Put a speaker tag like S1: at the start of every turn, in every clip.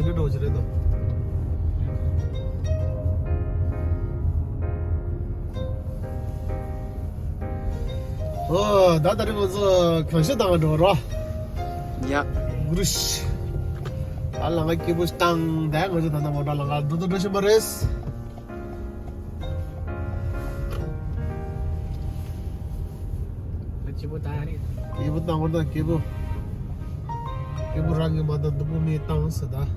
S1: 이제 오지래도. 나다리 먼저 경시당한 거라.
S2: 야.
S1: 그렇지. 알랑아 기부스 땅 대가 거저 단다 못 알랑아 두두두시 버레스.
S2: Cibu tari.
S1: Kibu tang orda kibu. Kibu rangi mada dubu mi tang sada.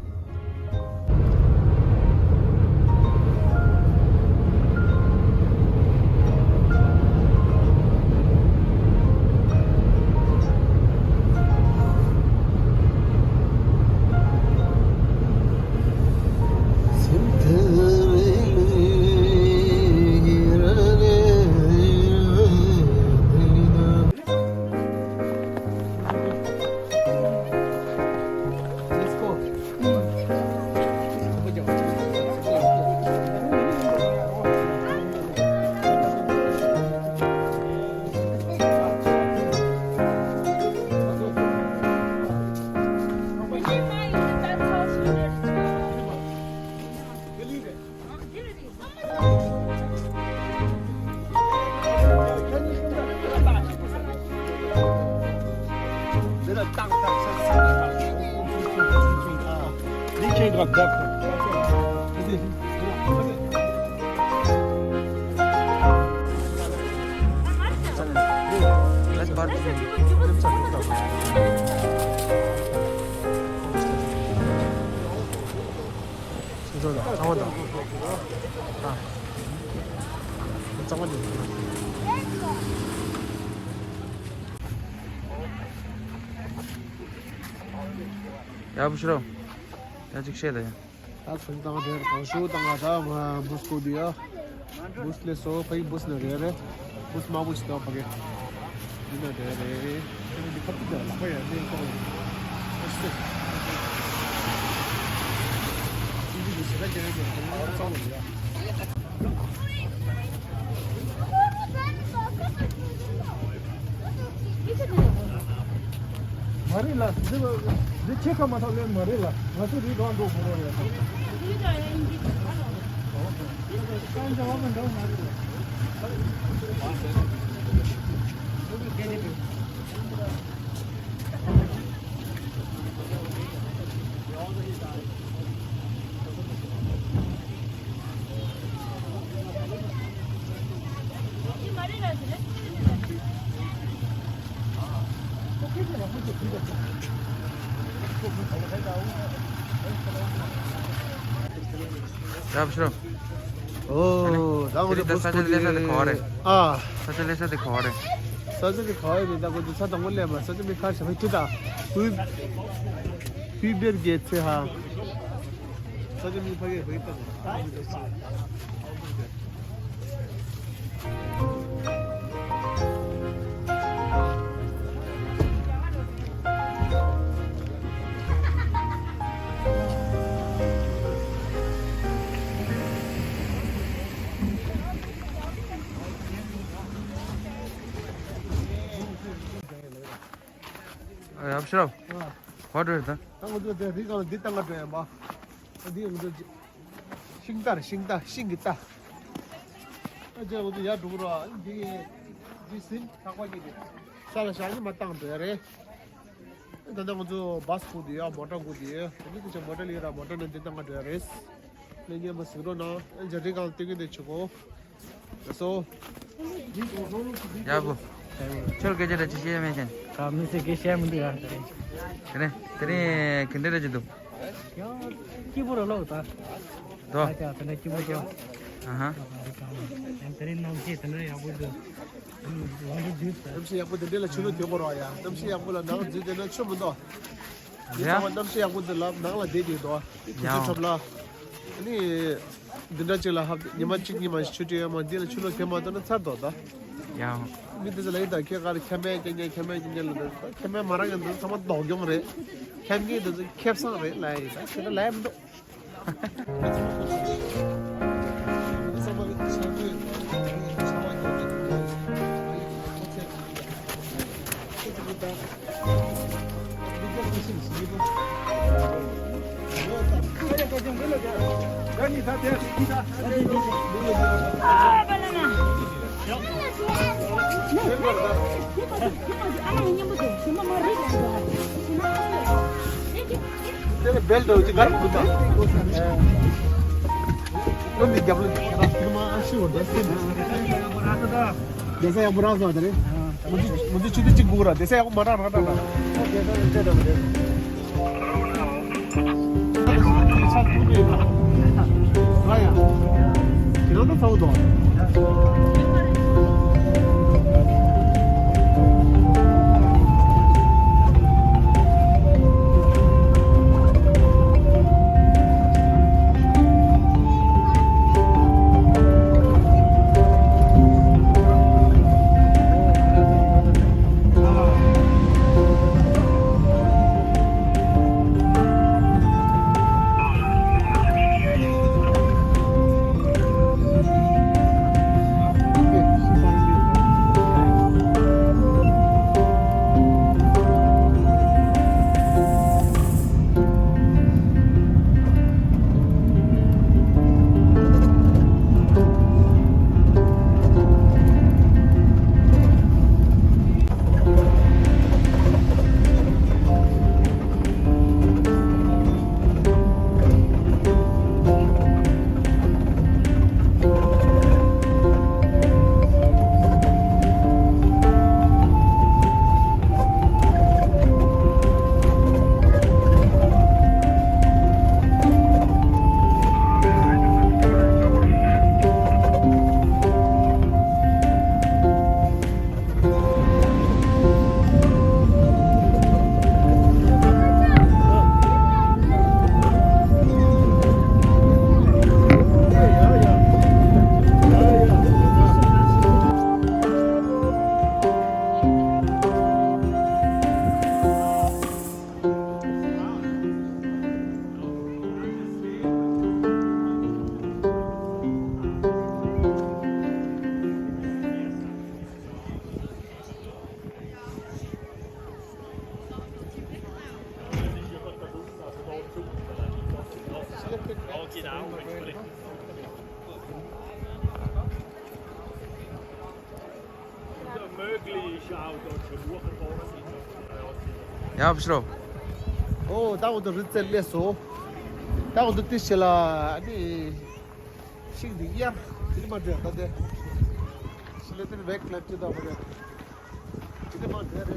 S2: Ya Bushra, azik şey de ya.
S1: Sen tanga der kanshu tanga da bus ko diya. Bus le so pai bus ne re. Bus ma bus ta page. Dina de re. Ni dikkat de la pa ya ne ko. Este. Ini bisa da gene de. Sa lo ya. Marila, de cheka matale marila. Nasu ri don do boro ya. Kan jawab mandau marila.
S2: Ya Bushra.
S1: 나 오늘
S2: Kita saja lihat ada kore.
S1: 아,
S2: Saja lihat ada kore.
S1: 서점이 가야 된다고 사당 원래만 서점이 가서 회투다. 그 피ber 게트 하. 서점이 거기에 거 있다고.
S2: Ya Bushra. What is that?
S1: 당고도 돼. 이거 네 땅가 돼 봐. 어디 이거 싱기다. 어제 어디 야 누구라 이게 지신 상관이 돼. 살살이 맞당 돼래. 단단 것도 바스코디야 모터고디야. 이거 저 모델이라 모터는 네 땅가 돼래. 내게 뭐 쓰러나 저리 갈 때게 되고. 그래서
S2: Ya Bu. Chol ke jada chiche me chen.
S3: Kami se ke share mundi ra.
S2: Tene kendera jidu.
S3: Yo kiburo lo ta.
S2: Do.
S3: Acha tene kiburo.
S2: Aha.
S3: Tene nam che tene ya bud.
S1: 남시 약보다 내가 주는 되버려야. 남시 약보다 나가 지대는 처음부터.
S2: Ya.
S1: 남시 약보다 나가 되디도. 이제 접라. 아니 dinajila hab nimanchik niman studio ma dil chulo kema dana sardoda
S2: Ya.
S1: midde laida ke gar keme kenge keme marang ndu sama dogyom re kemgi du kepsan re lai da seda lab do sama sabu sama
S4: 아, 바나나.
S1: तेरे बेल्ट हो जी घर खुदा कौन दिख गया बोले किरमा अच्छी होता है जैसे आप बुरा होता है मुझे चुदी चिंगूरा जैसे आप मरा रहा था राया कितना था उधर
S2: Ja, beschro.
S1: Oh, da unter Ritzel leso. Da unter Tischela, ni Sing di ya. Ini mana ada deh. Selain back left tu dah boleh. Ini mana ada?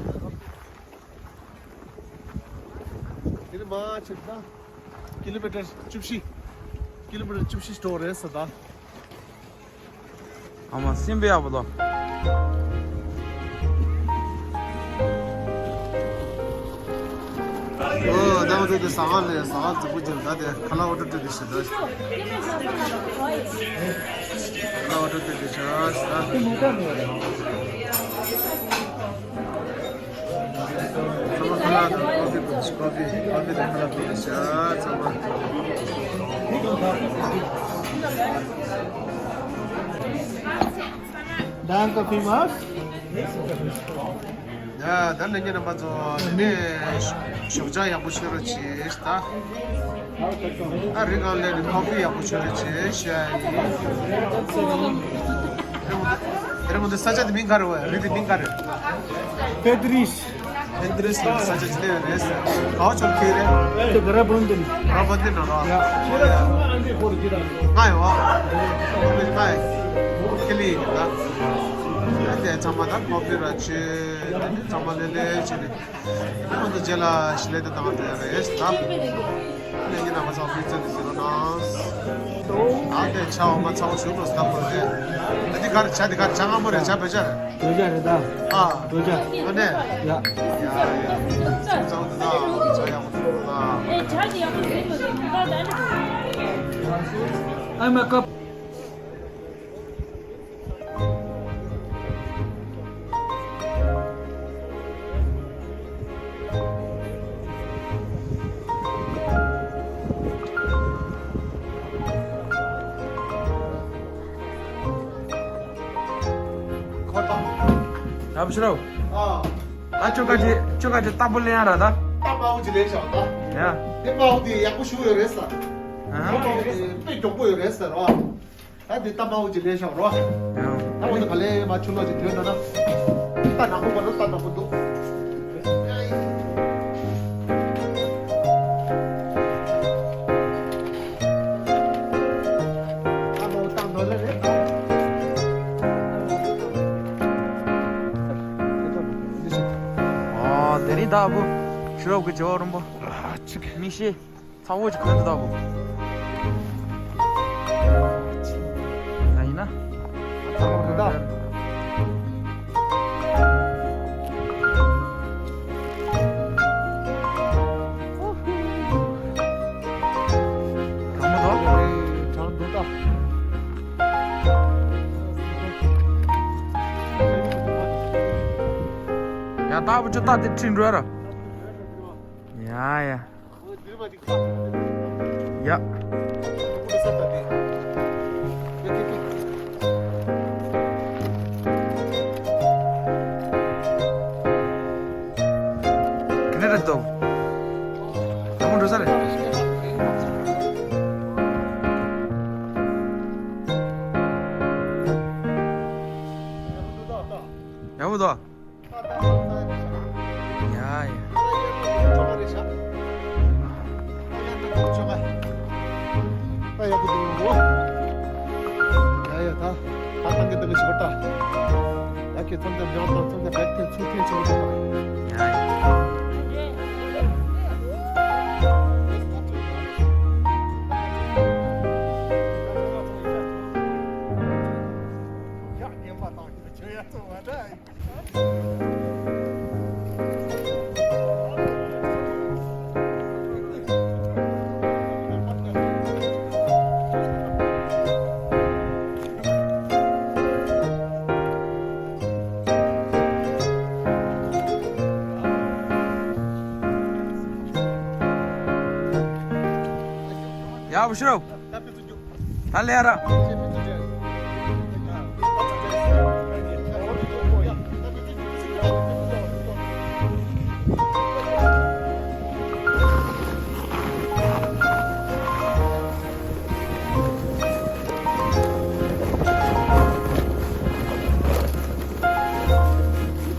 S1: Ini mana cerita? Kilometer chupshi store है सदा.
S2: Ama Simbe abla.
S1: Oh, da udah tu sagal tu bujuk dah deh. Kalau udah tu disini. Kalau udah tu disini. Sama kalau kopi dah kalau disini. Sama. Dan kopi mas? Ya, dan ni nama tu ni shukja yang bushiro cheese, ta. Hari kalau ni kopi yang bushiro cheese, ya. Terus muda saja di minggar wa, di minggar. Pedris lah saja jadi res. Kau cakap kira?
S3: Itu berapa bulan?
S1: Berapa bulan orang?
S3: Ya.
S1: Mai wa, mai. Kali ni lah. Ada zaman kopi raci, zaman lele cini. Ini tu jela sila tu tangan dia res, ta. Ini nama sahaja jadi seronas. Ada caw macam suruh staf boleh. Jadi kar jangan boleh caw bejar.
S3: Dojar ada.
S1: Ah,
S3: Dojar.
S1: mana?
S3: Ya.
S1: Ya. Jauh tu dah, saya mau tu dah.
S3: Ay makap.
S2: Ya beschro.
S1: Ah,
S2: Coba tabulnya ada dah.
S1: tak mau jadi siapa?
S2: Ya.
S1: Dia mau di, aku suruh res lah. 被中国有人死了，还得大马我就联想了，那我就看来嘛，去了就听着呢，大丈夫不能大丈夫多。
S2: 내린다 뭐 싫어 그 저런 뭐 미시 사고지 그런다 뭐 나이나
S1: 그다
S2: 야 나부 저 따뜻 친구라 야야 야 그래라 또 한번 더 살래 야부다 야 부시로 달래하라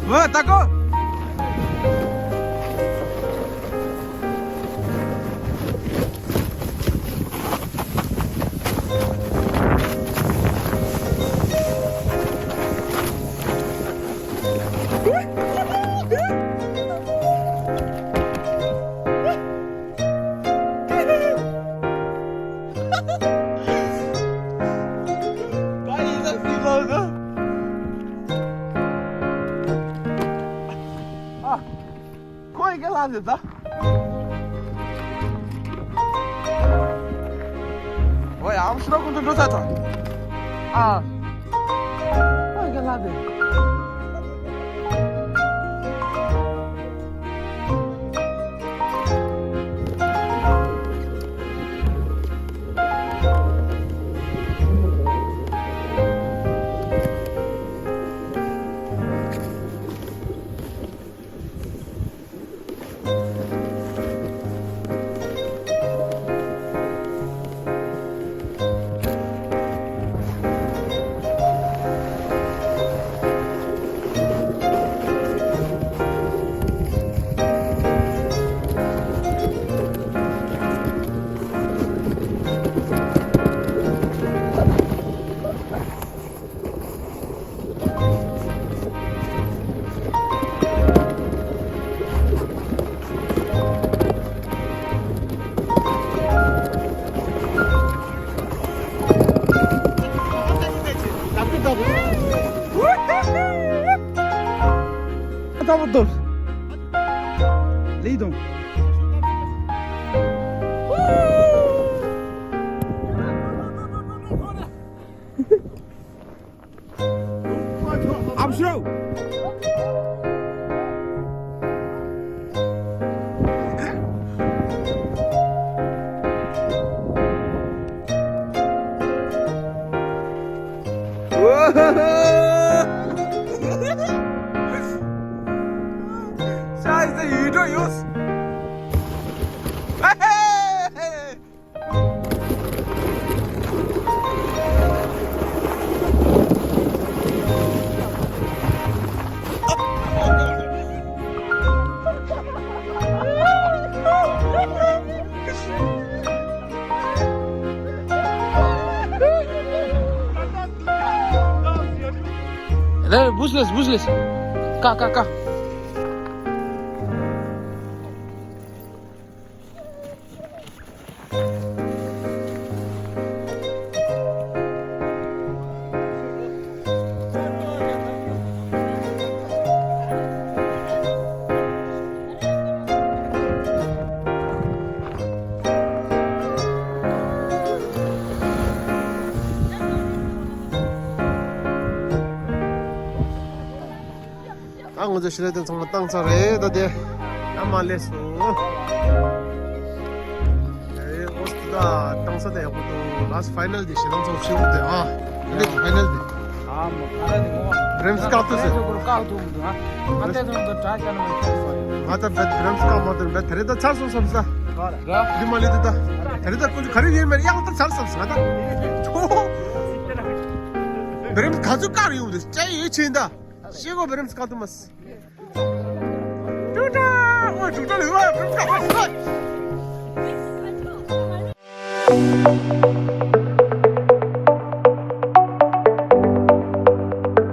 S2: 뭐 따고 거기가 라는다. 왜 아무 시나 군도 놓았다. 아, 거기가 라는. تفضل ليدهم ابشروا Scheiße, Hydro, Jus! Hey! 네, 무슬레스. 까.
S1: 땅 먼저 실어든 정말 땅 잘해 다들 야말레스 네 오스트다 땅 서대 야구도 라스 파이널 디 시동서 없이 오대 아 근데 파이널 디
S3: 아, 뭐 가라니 뭐.
S1: 브렘스 카투스
S3: 쪽으로 까도 뭐. 한테도 더 트라이하는 거.
S1: 아따 브렘스 카모들 배 데려다 찰수 없어
S3: 그래?
S1: 리말리드다 데려다 꾸지 가리면 양딱 찰수 없어 하다 브렘스 가죽 가리 오데 제일 친다 시고 브렘스 카투마스 좋다 와 좋다 이거 브렘스 카투